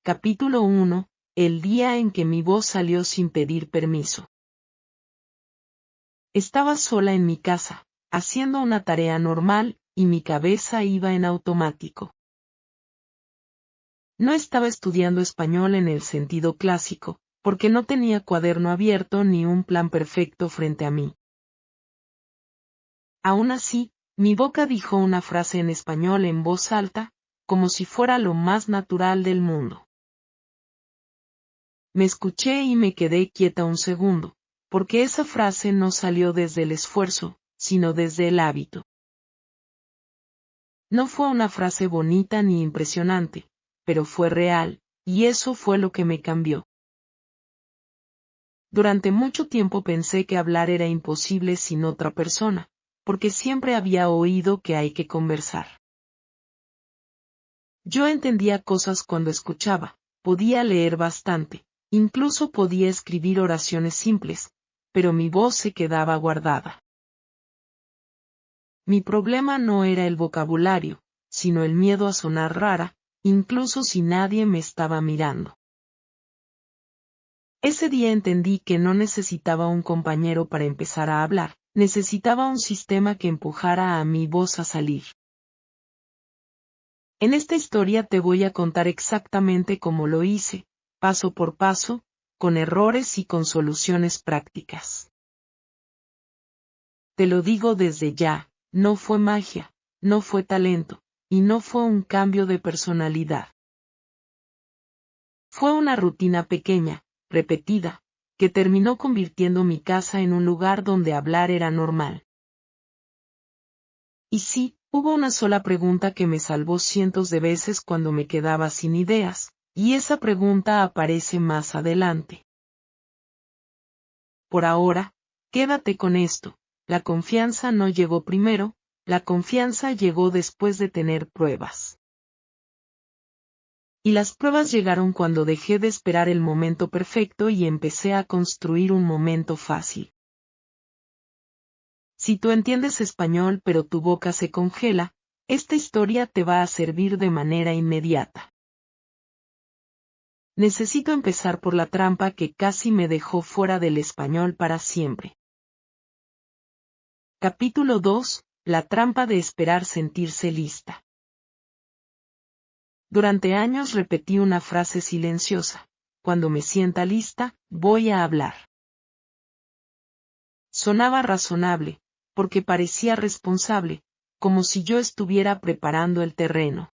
Capítulo 1. El día en que mi voz salió sin pedir permiso. Estaba sola en mi casa, haciendo una tarea normal, y mi cabeza iba en automático. No estaba estudiando español en el sentido clásico, porque no tenía cuaderno abierto ni un plan perfecto frente a mí. Aún así, mi boca dijo una frase en español en voz alta, como si fuera lo más natural del mundo. Me escuché y me quedé quieta un segundo, porque esa frase no salió desde el esfuerzo, sino desde el hábito. No fue una frase bonita ni impresionante, pero fue real, y eso fue lo que me cambió. Durante mucho tiempo pensé que hablar era imposible sin otra persona, porque siempre había oído que hay que conversar. Yo entendía cosas cuando escuchaba, podía leer bastante, incluso podía escribir oraciones simples, pero mi voz se quedaba guardada. Mi problema no era el vocabulario, sino el miedo a sonar rara, incluso si nadie me estaba mirando. Ese día entendí que no necesitaba un compañero para empezar a hablar, necesitaba un sistema que empujara a mi voz a salir. En esta historia te voy a contar exactamente cómo lo hice, paso por paso, con errores y con soluciones prácticas. Te lo digo desde ya, no fue magia, no fue talento, y no fue un cambio de personalidad. Fue una rutina pequeña, repetida, que terminó convirtiendo mi casa en un lugar donde hablar era normal. Y sí, hubo una sola pregunta que me salvó cientos de veces cuando me quedaba sin ideas, y esa pregunta aparece más adelante. Por ahora, quédate con esto, la confianza no llegó primero, la confianza llegó después de tener pruebas. Y las pruebas llegaron cuando dejé de esperar el momento perfecto y empecé a construir un momento fácil. Si tú entiendes español pero tu boca se congela, esta historia te va a servir de manera inmediata. Necesito empezar por la trampa que casi me dejó fuera del español para siempre. Capítulo 2. La trampa de esperar sentirse lista. Durante años repetí una frase silenciosa: cuando me sienta lista, voy a hablar. Sonaba razonable, porque parecía responsable, como si yo estuviera preparando el terreno.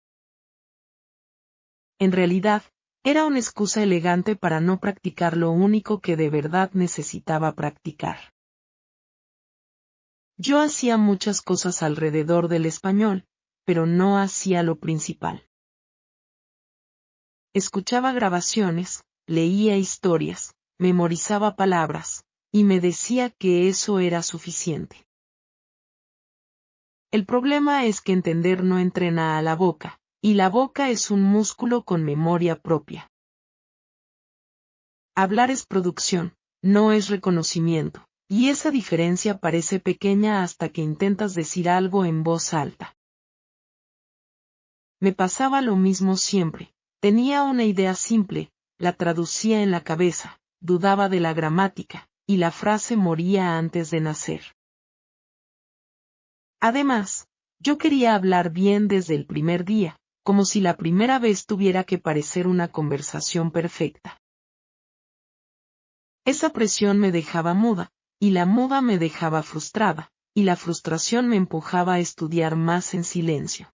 En realidad, era una excusa elegante para no practicar lo único que de verdad necesitaba practicar. Yo hacía muchas cosas alrededor del español, pero no hacía lo principal. Escuchaba grabaciones, leía historias, memorizaba palabras, y me decía que eso era suficiente. El problema es que entender no entrena a la boca, y la boca es un músculo con memoria propia. Hablar es producción, no es reconocimiento, y esa diferencia parece pequeña hasta que intentas decir algo en voz alta. Me pasaba lo mismo siempre. Tenía una idea simple, la traducía en la cabeza, dudaba de la gramática, y la frase moría antes de nacer. Además, yo quería hablar bien desde el primer día, como si la primera vez tuviera que parecer una conversación perfecta. Esa presión me dejaba muda, y la muda me dejaba frustrada, y la frustración me empujaba a estudiar más en silencio.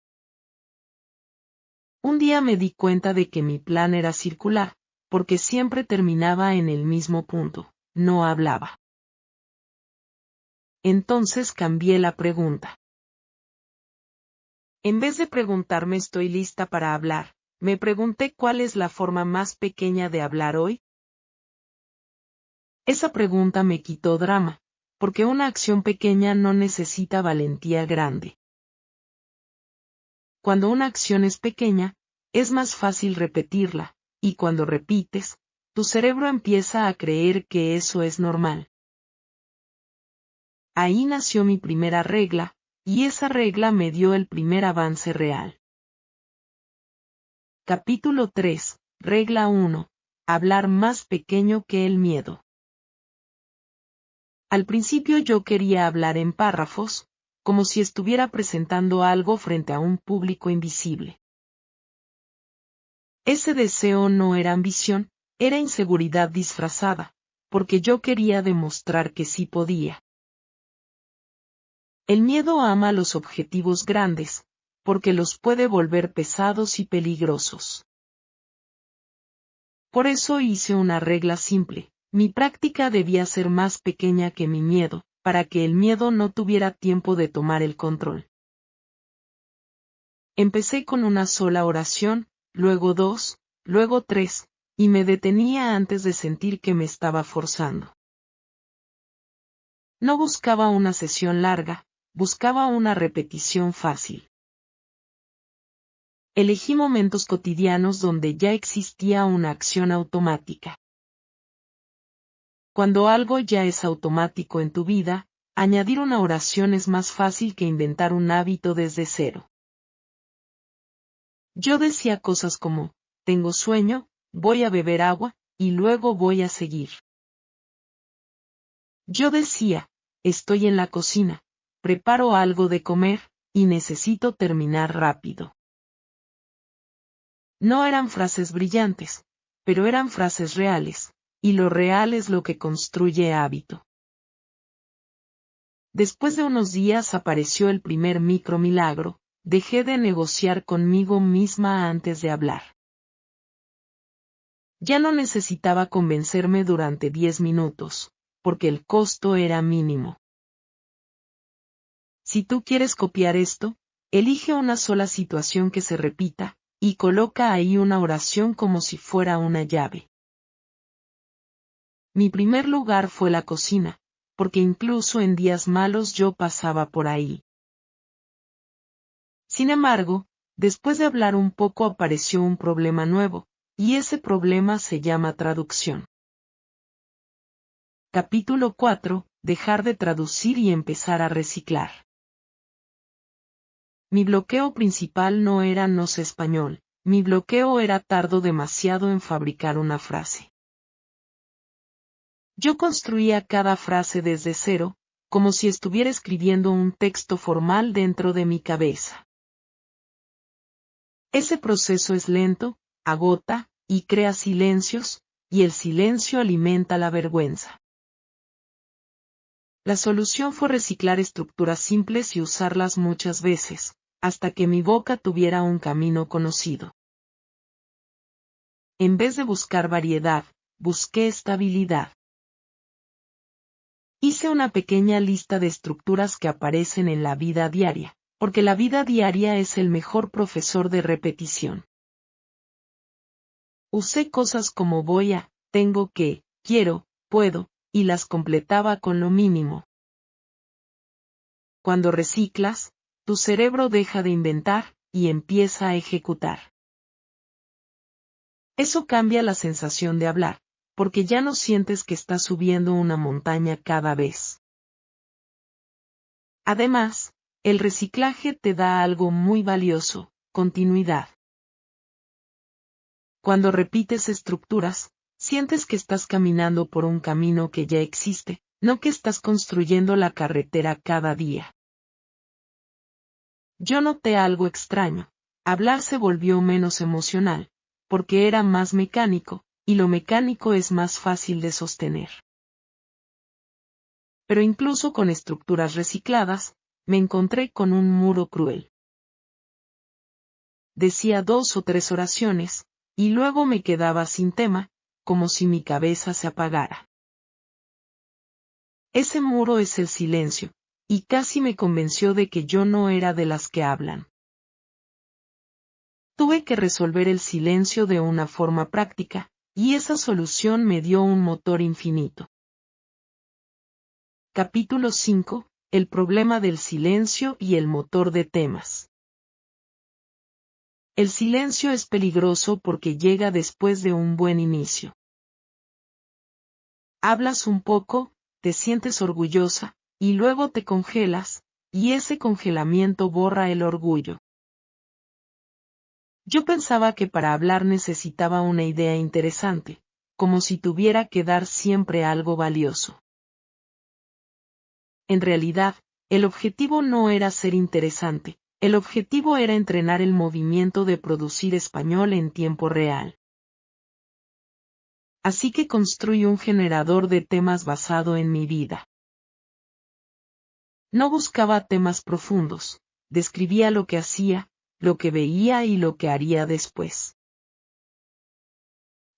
Un día me di cuenta de que mi plan era circular, porque siempre terminaba en el mismo punto: no hablaba. Entonces cambié la pregunta. En vez de preguntarme ¿estoy lista para hablar?, me pregunté ¿cuál es la forma más pequeña de hablar hoy? Esa pregunta me quitó drama, porque una acción pequeña no necesita valentía grande. Cuando una acción es pequeña, es más fácil repetirla, y cuando repites, tu cerebro empieza a creer que eso es normal. Ahí nació mi primera regla, y esa regla me dio el primer avance real. Capítulo 3. Regla 1. Hablar más pequeño que el miedo. Al principio yo quería hablar en párrafos, como si estuviera presentando algo frente a un público invisible. Ese deseo no era ambición, era inseguridad disfrazada, porque yo quería demostrar que sí podía. El miedo ama los objetivos grandes, porque los puede volver pesados y peligrosos. Por eso hice una regla simple: mi práctica debía ser más pequeña que mi miedo, para que el miedo no tuviera tiempo de tomar el control. Empecé con una sola oración, luego 2, luego 3, y me detenía antes de sentir que me estaba forzando. No buscaba una sesión larga, buscaba una repetición fácil. Elegí momentos cotidianos donde ya existía una acción automática. Cuando algo ya es automático en tu vida, añadir una oración es más fácil que inventar un hábito desde cero. Yo decía cosas como: tengo sueño, voy a beber agua, y luego voy a seguir. Yo decía: estoy en la cocina, preparo algo de comer, y necesito terminar rápido. No eran frases brillantes, pero eran frases reales, y lo real es lo que construye hábito. Después de unos días apareció el primer micromilagro: dejé de negociar conmigo misma antes de hablar. Ya no necesitaba convencerme durante 10 minutos, porque el costo era mínimo. Si tú quieres copiar esto, elige una sola situación que se repita, y coloca ahí una oración como si fuera una llave. Mi primer lugar fue la cocina, porque incluso en días malos yo pasaba por ahí. Sin embargo, después de hablar un poco apareció un problema nuevo, y ese problema se llama traducción. Capítulo 4. Dejar de traducir y empezar a reciclar. Mi bloqueo principal no era no sé español, mi bloqueo era tardo demasiado en fabricar una frase. Yo construía cada frase desde cero, como si estuviera escribiendo un texto formal dentro de mi cabeza. Ese proceso es lento, agota, y crea silencios, y el silencio alimenta la vergüenza. La solución fue reciclar estructuras simples y usarlas muchas veces, hasta que mi boca tuviera un camino conocido. En vez de buscar variedad, busqué estabilidad. Hice una pequeña lista de estructuras que aparecen en la vida diaria, porque la vida diaria es el mejor profesor de repetición. Usé cosas como voy a, tengo que, quiero, puedo, y las completaba con lo mínimo. Cuando reciclas, tu cerebro deja de inventar, y empieza a ejecutar. Eso cambia la sensación de hablar, porque ya no sientes que estás subiendo una montaña cada vez. Además, el reciclaje te da algo muy valioso: continuidad. Cuando repites estructuras, sientes que estás caminando por un camino que ya existe, no que estás construyendo la carretera cada día. Yo noté algo extraño: hablar se volvió menos emocional, porque era más mecánico, y lo mecánico es más fácil de sostener. Pero incluso con estructuras recicladas, me encontré con un muro cruel. Decía 2 o 3 oraciones, y luego me quedaba sin tema, como si mi cabeza se apagara. Ese muro es el silencio, y casi me convenció de que yo no era de las que hablan. Tuve que resolver el silencio de una forma práctica, y esa solución me dio un motor infinito. Capítulo 5. El problema del silencio y el motor de temas. El silencio es peligroso porque llega después de un buen inicio. Hablas un poco, te sientes orgullosa, y luego te congelas, y ese congelamiento borra el orgullo. Yo pensaba que para hablar necesitaba una idea interesante, como si tuviera que dar siempre algo valioso. En realidad, el objetivo no era ser interesante, el objetivo era entrenar el movimiento de producir español en tiempo real. Así que construí un generador de temas basado en mi vida. No buscaba temas profundos, describía lo que hacía, lo que veía y lo que haría después.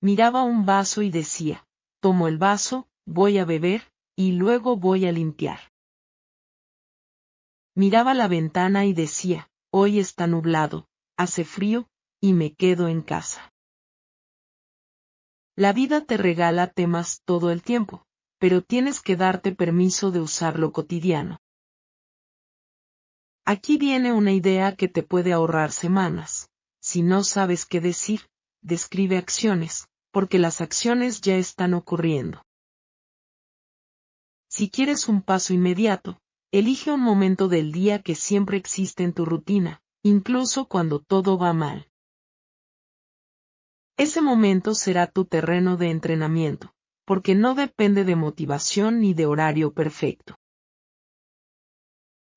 Miraba un vaso y decía, tomo el vaso, voy a beber, y luego voy a limpiar. Miraba la ventana y decía, hoy está nublado, hace frío, y me quedo en casa. La vida te regala temas todo el tiempo, pero tienes que darte permiso de usar lo cotidiano. Aquí viene una idea que te puede ahorrar semanas. Si no sabes qué decir, describe acciones, porque las acciones ya están ocurriendo. Si quieres un paso inmediato, elige un momento del día que siempre existe en tu rutina, incluso cuando todo va mal. Ese momento será tu terreno de entrenamiento, porque no depende de motivación ni de horario perfecto.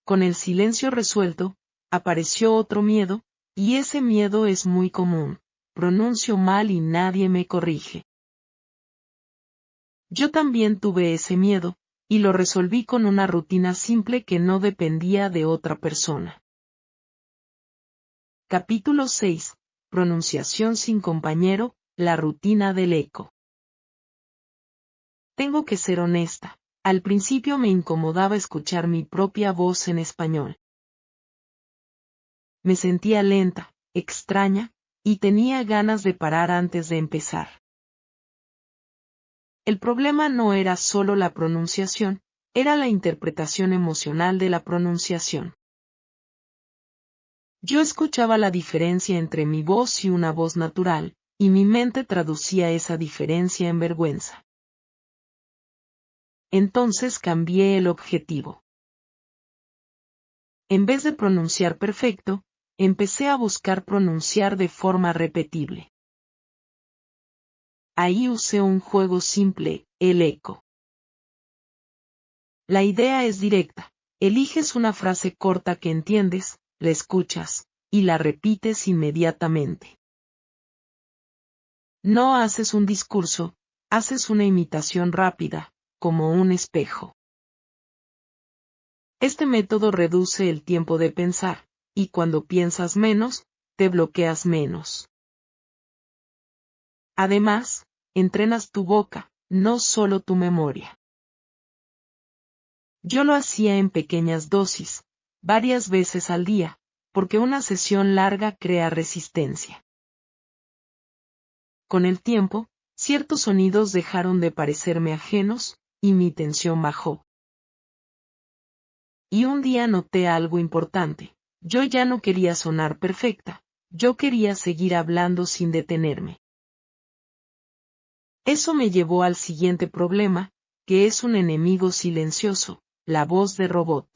Con el silencio resuelto, apareció otro miedo, y ese miedo es muy común. Pronuncio mal y nadie me corrige. Yo también tuve ese miedo, y lo resolví con una rutina simple que no dependía de otra persona. Capítulo 6. Pronunciación sin compañero, la rutina del eco. Tengo que ser honesta, al principio me incomodaba escuchar mi propia voz en español. Me sentía lenta, extraña, y tenía ganas de parar antes de empezar. El problema no era solo la pronunciación, era la interpretación emocional de la pronunciación. Yo escuchaba la diferencia entre mi voz y una voz natural, y mi mente traducía esa diferencia en vergüenza. Entonces cambié el objetivo. En vez de pronunciar perfecto, empecé a buscar pronunciar de forma repetible. Ahí usé un juego simple, el eco. La idea es directa, eliges una frase corta que entiendes, la escuchas, y la repites inmediatamente. No haces un discurso, haces una imitación rápida, como un espejo. Este método reduce el tiempo de pensar, y cuando piensas menos, te bloqueas menos. Además, entrenas tu boca, no solo tu memoria. Yo lo hacía en pequeñas dosis, varias veces al día, porque una sesión larga crea resistencia. Con el tiempo, ciertos sonidos dejaron de parecerme ajenos, y mi tensión bajó. Y un día noté algo importante. Yo ya no quería sonar perfecta, yo quería seguir hablando sin detenerme. Eso me llevó al siguiente problema, que es un enemigo silencioso, la voz de robot.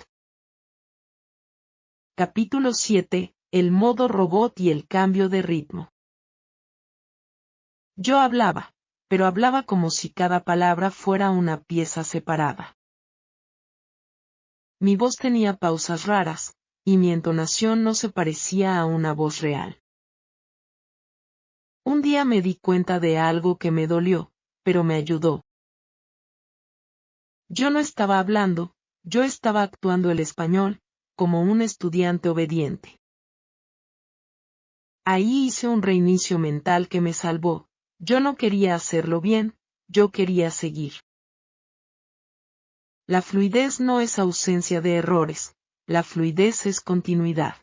Capítulo 7. El modo robot y el cambio de ritmo. Yo hablaba, pero hablaba como si cada palabra fuera una pieza separada. Mi voz tenía pausas raras, y mi entonación no se parecía a una voz real. Un día me di cuenta de algo que me dolió, pero me ayudó. Yo no estaba hablando, yo estaba actuando el español, como un estudiante obediente. Ahí hice un reinicio mental que me salvó. Yo no quería hacerlo bien, yo quería seguir. La fluidez no es ausencia de errores, la fluidez es continuidad.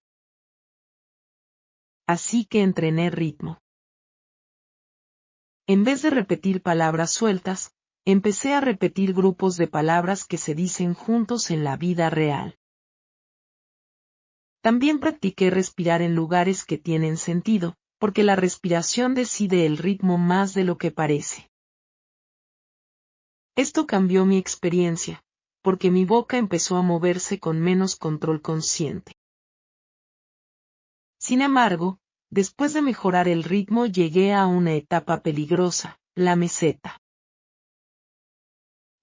Así que entrené ritmo. En vez de repetir palabras sueltas, empecé a repetir grupos de palabras que se dicen juntos en la vida real. También practiqué respirar en lugares que tienen sentido, porque la respiración decide el ritmo más de lo que parece. Esto cambió mi experiencia, porque mi boca empezó a moverse con menos control consciente. Sin embargo, Después de mejorar el ritmo llegué a una etapa peligrosa, la meseta.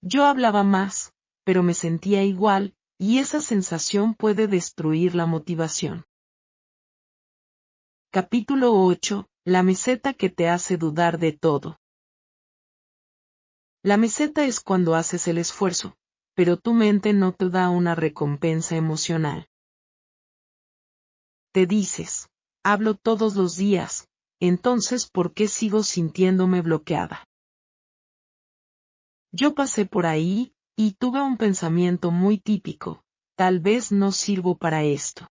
Yo hablaba más, pero me sentía igual, y esa sensación puede destruir la motivación. Capítulo 8. La meseta que te hace dudar de todo. La meseta es cuando haces el esfuerzo, pero tu mente no te da una recompensa emocional. Te dices, hablo todos los días, entonces ¿por qué sigo sintiéndome bloqueada? Yo pasé por ahí, y tuve un pensamiento muy típico, tal vez no sirvo para esto.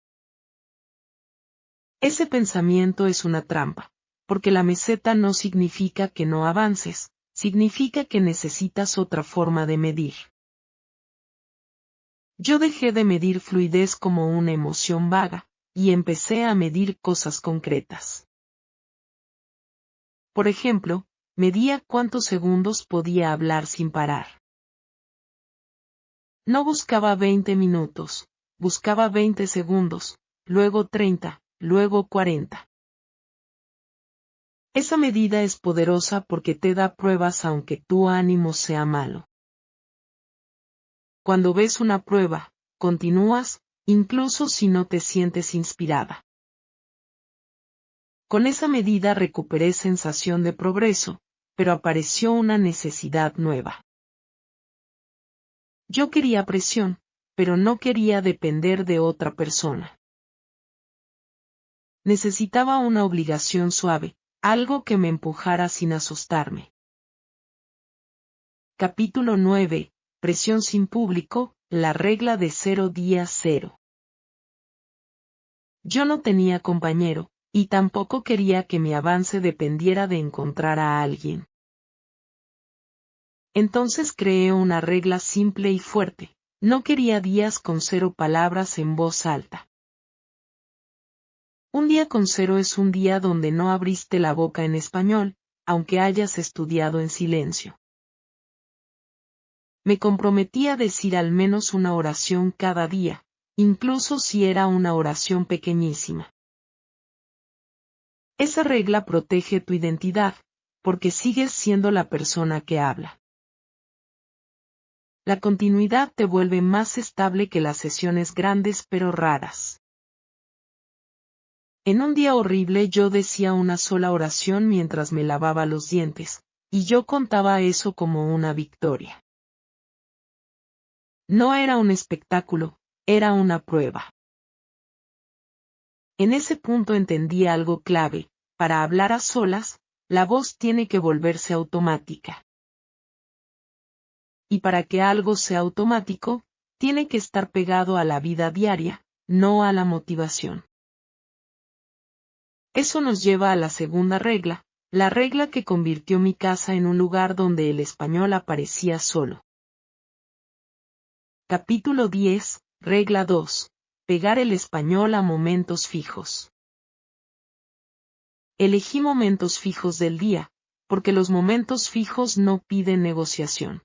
Ese pensamiento es una trampa, porque la meseta no significa que no avances, significa que necesitas otra forma de medir. Yo dejé de medir fluidez como una emoción vaga, y empecé a medir cosas concretas. Por ejemplo, medía cuántos segundos podía hablar sin parar. No buscaba 20 minutos, buscaba 20 segundos, luego 30, luego 40. Esa medida es poderosa porque te da pruebas aunque tu ánimo sea malo. Cuando ves una prueba, continúas, incluso si no te sientes inspirada. Con esa medida recuperé sensación de progreso, pero apareció una necesidad nueva. Yo quería presión, pero no quería depender de otra persona. Necesitaba una obligación suave, algo que me empujara sin asustarme. Capítulo 9. Presión sin público, la regla de 0 día 0. Yo no tenía compañero, y tampoco quería que mi avance dependiera de encontrar a alguien. Entonces creé una regla simple y fuerte, no quería días con 0 palabras en voz alta. Un día con 0 es un día donde no abriste la boca en español, aunque hayas estudiado en silencio. Me comprometí a decir al menos una oración cada día, incluso si era una oración pequeñísima. Esa regla protege tu identidad, porque sigues siendo la persona que habla. La continuidad te vuelve más estable que las sesiones grandes pero raras. En un día horrible yo decía una sola oración mientras me lavaba los dientes, y yo contaba eso como una victoria. No era un espectáculo, era una prueba. En ese punto entendí algo clave: para hablar a solas, la voz tiene que volverse automática. Y para que algo sea automático, tiene que estar pegado a la vida diaria, no a la motivación. Eso nos lleva a la segunda regla, la regla que convirtió mi casa en un lugar donde el español aparecía solo. Capítulo 10, regla 2. Pegar el español a momentos fijos. Elegí momentos fijos del día, porque los momentos fijos no piden negociación.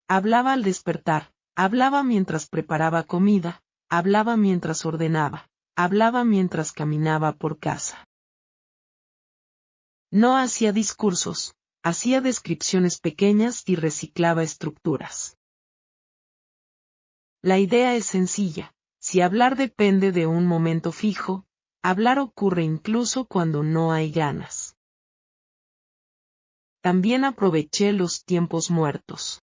Hablaba al despertar, hablaba mientras preparaba comida, hablaba mientras ordenaba, hablaba mientras caminaba por casa. No hacía discursos, hacía descripciones pequeñas y reciclaba estructuras. La idea es sencilla: si hablar depende de un momento fijo, hablar ocurre incluso cuando no hay ganas. También aproveché los tiempos muertos.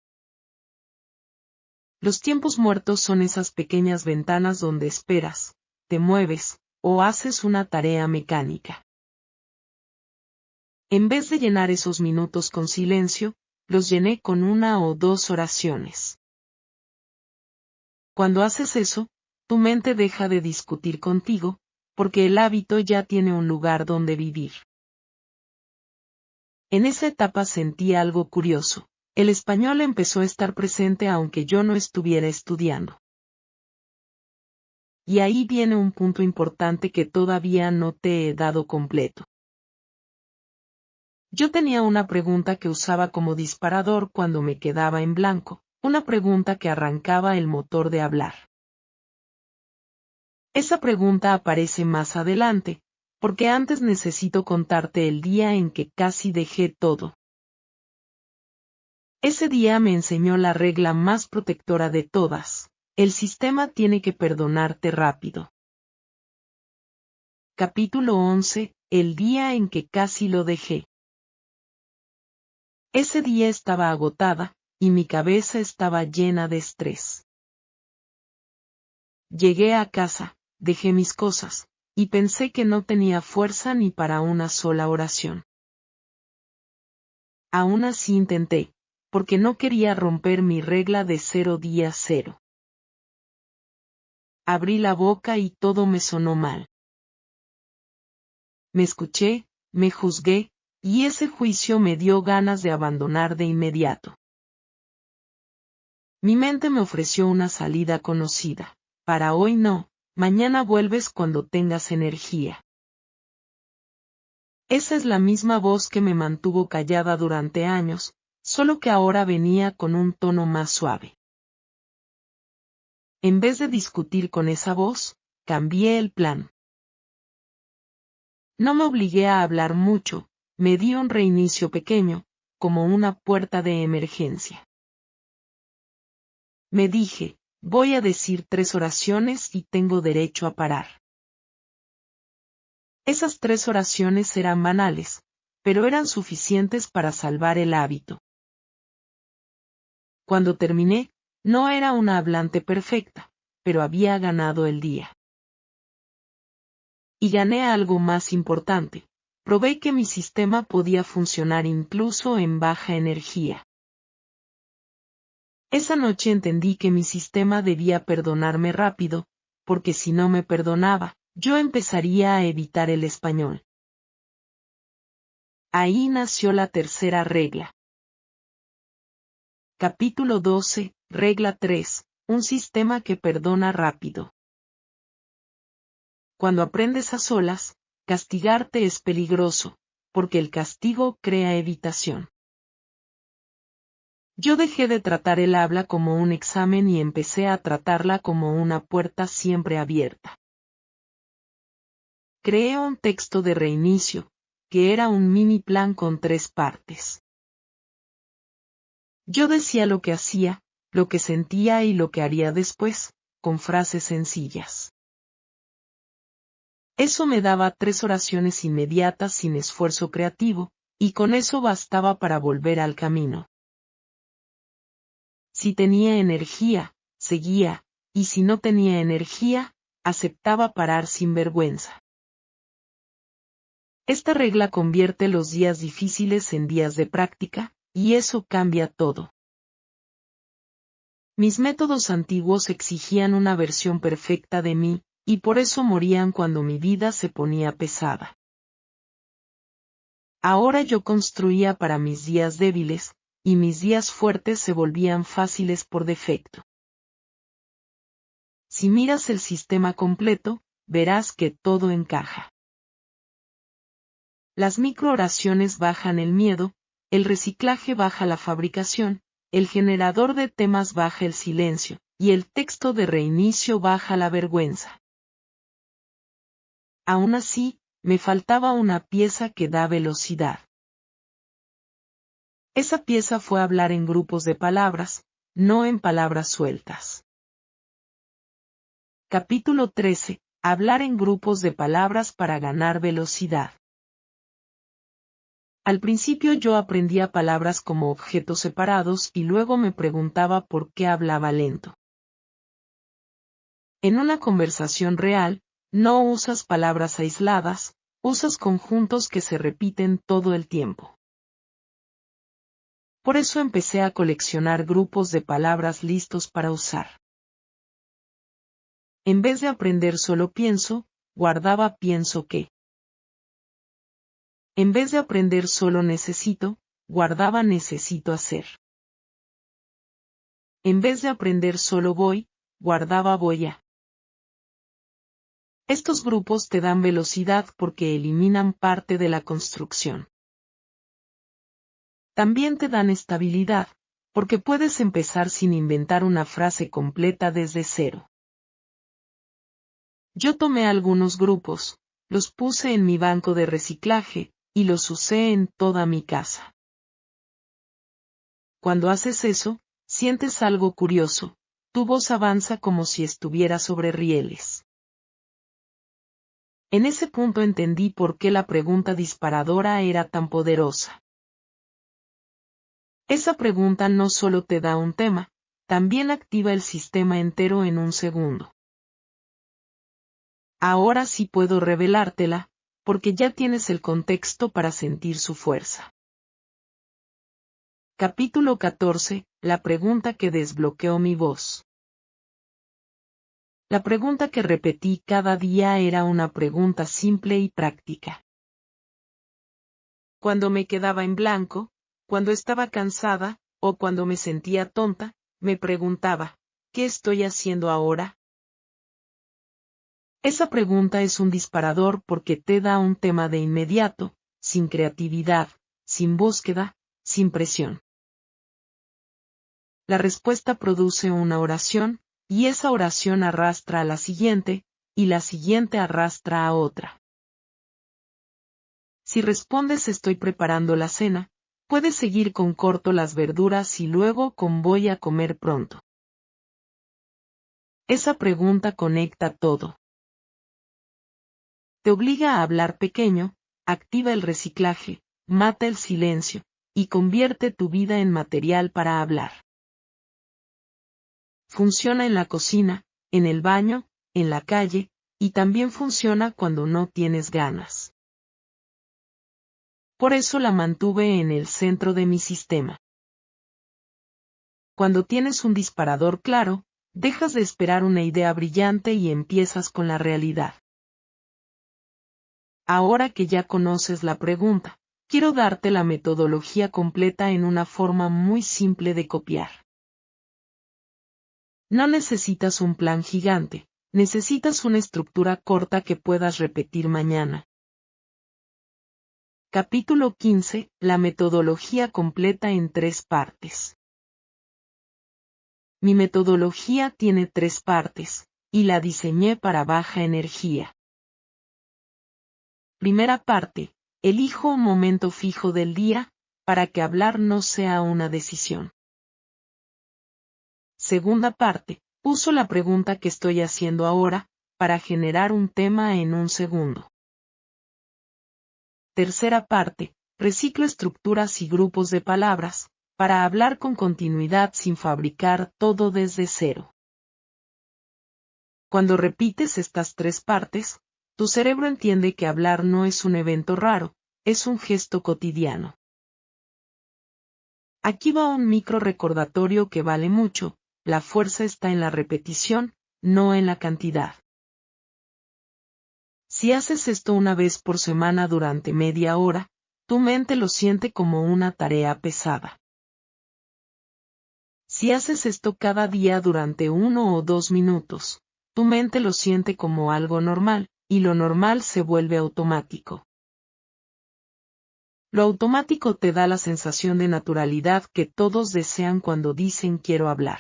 Los tiempos muertos son esas pequeñas ventanas donde esperas, te mueves, o haces una tarea mecánica. En vez de llenar esos minutos con silencio, los llené con 1 o 2 oraciones. Cuando haces eso, tu mente deja de discutir contigo, porque el hábito ya tiene un lugar donde vivir. En esa etapa sentí algo curioso: el español empezó a estar presente aunque yo no estuviera estudiando. Y ahí viene un punto importante que todavía no te he dado completo. Yo tenía una pregunta que usaba como disparador cuando me quedaba en blanco, una pregunta que arrancaba el motor de hablar. Esa pregunta aparece más adelante, porque antes necesito contarte el día en que casi dejé todo. Ese día me enseñó la regla más protectora de todas: el sistema tiene que perdonarte rápido. Capítulo 11. El día en que casi lo dejé. Ese día estaba agotada, y mi cabeza estaba llena de estrés. Llegué a casa, dejé mis cosas, y pensé que no tenía fuerza ni para una sola oración. Aún así intenté, porque no quería romper mi regla de 0 día 0. Abrí la boca y todo me sonó mal. Me escuché, me juzgué, y ese juicio me dio ganas de abandonar de inmediato. Mi mente me ofreció una salida conocida: para hoy no, mañana vuelves cuando tengas energía. Esa es la misma voz que me mantuvo callada durante años, solo que ahora venía con un tono más suave. En vez de discutir con esa voz, cambié el plan. No me obligué a hablar mucho, me di un reinicio pequeño, como una puerta de emergencia. Me dije, voy a decir 3 oraciones y tengo derecho a parar. Esas 3 oraciones eran banales, pero eran suficientes para salvar el hábito. Cuando terminé, no era una hablante perfecta, pero había ganado el día. Y gané algo más importante: probé que mi sistema podía funcionar incluso en baja energía. Esa noche entendí que mi sistema debía perdonarme rápido, porque si no me perdonaba, yo empezaría a evitar el español. Ahí nació la tercera regla. Capítulo 12, regla 3, un sistema que perdona rápido. Cuando aprendes a solas, castigarte es peligroso, porque el castigo crea evitación. Yo dejé de tratar el habla como un examen y empecé a tratarla como una puerta siempre abierta. Creé un texto de reinicio, que era un mini plan con 3 partes. Yo decía lo que hacía, lo que sentía y lo que haría después, con frases sencillas. Eso me daba 3 oraciones inmediatas sin esfuerzo creativo, y con eso bastaba para volver al camino. Si tenía energía, seguía, y si no tenía energía, aceptaba parar sin vergüenza. Esta regla convierte los días difíciles en días de práctica, y eso cambia todo. Mis métodos antiguos exigían una versión perfecta de mí, y por eso morían cuando mi vida se ponía pesada. Ahora yo construía para mis días débiles, y mis días fuertes se volvían fáciles por defecto. Si miras el sistema completo, verás que todo encaja. Las microoraciones bajan el miedo, el reciclaje baja la fabricación, el generador de temas baja el silencio, y el texto de reinicio baja la vergüenza. Aún así, me faltaba una pieza que da velocidad. Esa pieza fue hablar en grupos de palabras, no en palabras sueltas. Capítulo 13. Hablar en grupos de palabras para ganar velocidad. Al principio yo aprendía palabras como objetos separados y luego me preguntaba por qué hablaba lento. En una conversación real, no usas palabras aisladas, usas conjuntos que se repiten todo el tiempo. Por eso empecé a coleccionar grupos de palabras listos para usar. En vez de aprender solo pienso, guardaba pienso que. En vez de aprender solo necesito, guardaba necesito hacer. En vez de aprender solo voy, guardaba voy a. Estos grupos te dan velocidad porque eliminan parte de la construcción. También te dan estabilidad, porque puedes empezar sin inventar una frase completa desde cero. Yo tomé algunos grupos, los puse en mi banco de reciclaje, y los usé en toda mi casa. Cuando haces eso, sientes algo curioso, tu voz avanza como si estuviera sobre rieles. En ese punto entendí por qué la pregunta disparadora era tan poderosa. Esa pregunta no solo te da un tema, también activa el sistema entero en un segundo. Ahora sí puedo revelártela, porque ya tienes el contexto para sentir su fuerza. Capítulo 14. La pregunta que desbloqueó mi voz. La pregunta que repetí cada día era una pregunta simple y práctica. Cuando me quedaba en blanco, cuando estaba cansada, o cuando me sentía tonta, me preguntaba, ¿qué estoy haciendo ahora? Esa pregunta es un disparador porque te da un tema de inmediato, sin creatividad, sin búsqueda, sin presión. La respuesta produce una oración, y esa oración arrastra a la siguiente, y la siguiente arrastra a otra. Si respondes estoy preparando la cena, puedes seguir con corto las verduras y luego con voy a comer pronto. Esa pregunta conecta todo. Te obliga a hablar pequeño, activa el reciclaje, mata el silencio, y convierte tu vida en material para hablar. Funciona en la cocina, en el baño, en la calle, y también funciona cuando no tienes ganas. Por eso la mantuve en el centro de mi sistema. Cuando tienes un disparador claro, dejas de esperar una idea brillante y empiezas con la realidad. Ahora que ya conoces la pregunta, quiero darte la metodología completa en una forma muy simple de copiar. No necesitas un plan gigante, necesitas una estructura corta que puedas repetir mañana. Capítulo 15. La metodología completa en 3 partes. Mi metodología tiene 3 partes, y la diseñé para baja energía. Primera parte, elijo un momento fijo del día, para que hablar no sea una decisión. Segunda parte, uso la pregunta que estoy haciendo ahora, para generar un tema en un segundo. Tercera parte, reciclo estructuras y grupos de palabras, para hablar con continuidad sin fabricar todo desde cero. Cuando repites estas 3 partes, tu cerebro entiende que hablar no es un evento raro, es un gesto cotidiano. Aquí va un micro recordatorio que vale mucho, la fuerza está en la repetición, no en la cantidad. Si haces esto una vez por semana durante media hora, tu mente lo siente como una tarea pesada. Si haces esto cada día durante 1 o 2 minutos, tu mente lo siente como algo normal, y lo normal se vuelve automático. Lo automático te da la sensación de naturalidad que todos desean cuando dicen quiero hablar.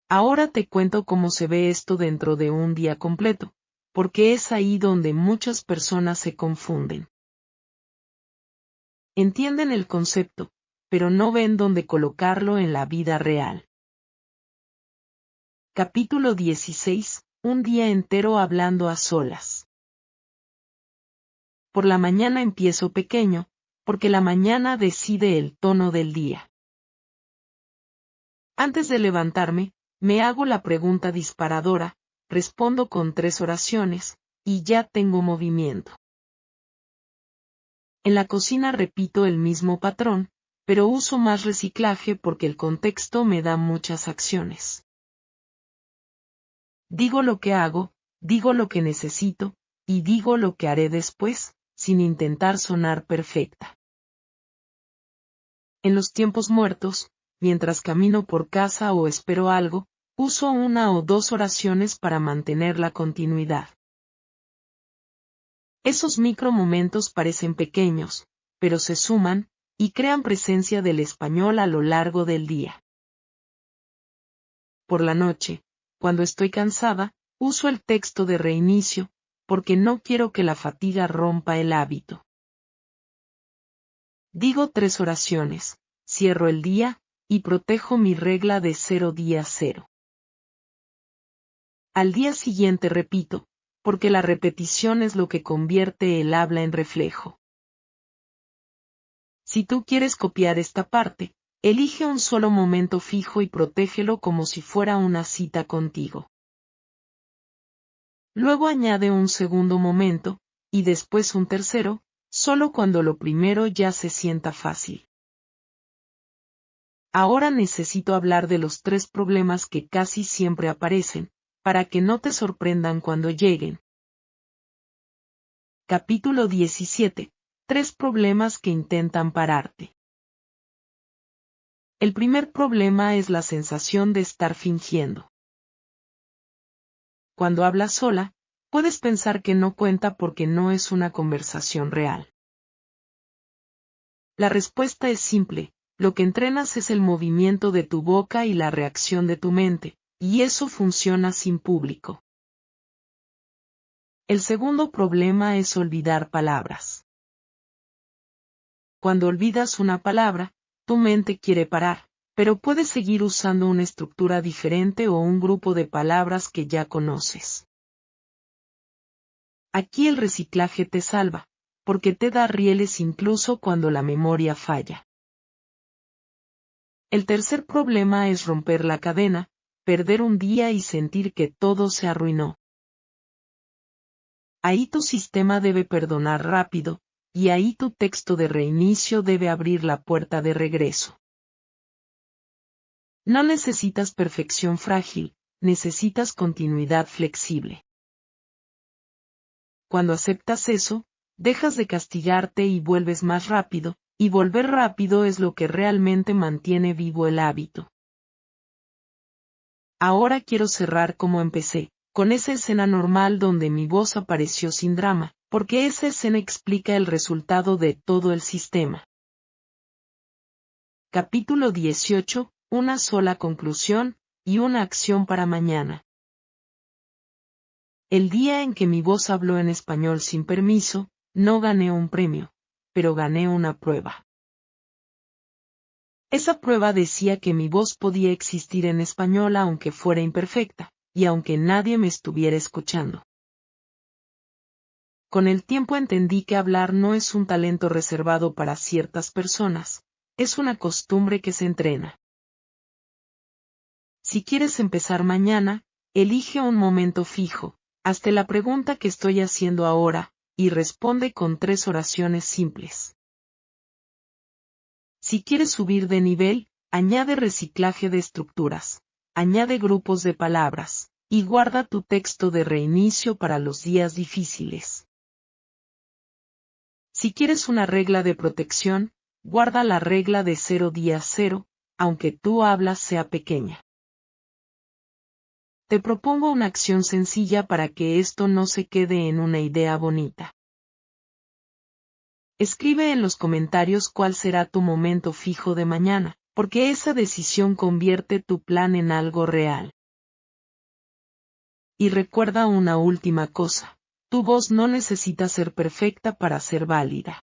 Ahora te cuento cómo se ve esto dentro de un día completo, porque es ahí donde muchas personas se confunden. Entienden el concepto, pero no ven dónde colocarlo en la vida real. Capítulo 16. Un día entero hablando a solas. Por la mañana empiezo pequeño, porque la mañana decide el tono del día. Antes de levantarme, me hago la pregunta disparadora, respondo con 3 oraciones, y ya tengo movimiento. En la cocina repito el mismo patrón, pero uso más reciclaje porque el contexto me da muchas acciones. Digo lo que hago, digo lo que necesito, y digo lo que haré después, sin intentar sonar perfecta. En los tiempos muertos, mientras camino por casa o espero algo, uso 1 o 2 oraciones para mantener la continuidad. Esos micromomentos parecen pequeños, pero se suman, y crean presencia del español a lo largo del día. Por la noche, cuando estoy cansada, Uso el texto de reinicio, porque no quiero que la fatiga rompa el hábito. Digo 3 oraciones, cierro el día, y protejo mi regla de 0 día 0. Al día siguiente repito, porque la repetición es lo que convierte el habla en reflejo. Si tú quieres copiar esta parte, elige un solo momento fijo y protégelo como si fuera una cita contigo. Luego añade un segundo momento, y después un tercero, solo cuando lo primero ya se sienta fácil. Ahora necesito hablar de los 3 problemas que casi siempre aparecen, para que no te sorprendan cuando lleguen. Capítulo 17. 3 problemas que intentan pararte. El primer problema es la sensación de estar fingiendo. Cuando hablas sola, puedes pensar que no cuenta porque no es una conversación real. La respuesta es simple, lo que entrenas es el movimiento de tu boca y la reacción de tu mente, y eso funciona sin público. El segundo problema es olvidar palabras. Cuando olvidas una palabra, tu mente quiere parar, pero puedes seguir usando una estructura diferente o un grupo de palabras que ya conoces. Aquí el reciclaje te salva, porque te da rieles incluso cuando la memoria falla. El tercer problema es romper la cadena, perder un día y sentir que todo se arruinó. Ahí tu sistema debe perdonar rápido, y ahí tu texto de reinicio debe abrir la puerta de regreso. No necesitas perfección frágil, necesitas continuidad flexible. Cuando aceptas eso, dejas de castigarte y vuelves más rápido, y volver rápido es lo que realmente mantiene vivo el hábito. Ahora quiero cerrar como empecé, con esa escena normal donde mi voz apareció sin drama, porque esa escena explica el resultado de todo el sistema. Capítulo 18, una sola conclusión, y una acción para mañana. El día en que mi voz habló en español sin permiso, no gané un premio, pero gané una prueba. Esa prueba decía que mi voz podía existir en español aunque fuera imperfecta, y aunque nadie me estuviera escuchando. Con el tiempo entendí que hablar no es un talento reservado para ciertas personas, es una costumbre que se entrena. Si quieres empezar mañana, elige un momento fijo, hazte la pregunta que estoy haciendo ahora, y responde con 3 oraciones simples. Si quieres subir de nivel, añade reciclaje de estructuras, añade grupos de palabras, y guarda tu texto de reinicio para los días difíciles. Si quieres una regla de protección, guarda la regla de 0 día 0, aunque tu habla sea pequeña. Te propongo una acción sencilla para que esto no se quede en una idea bonita. Escribe en los comentarios cuál será tu momento fijo de mañana, porque esa decisión convierte tu plan en algo real. Y recuerda una última cosa, tu voz no necesita ser perfecta para ser válida.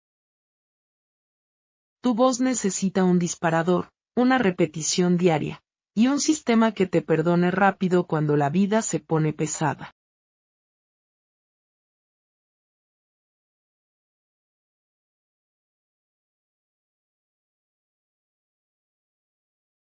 Tu voz necesita un disparador, una repetición diaria, y un sistema que te perdone rápido cuando la vida se pone pesada.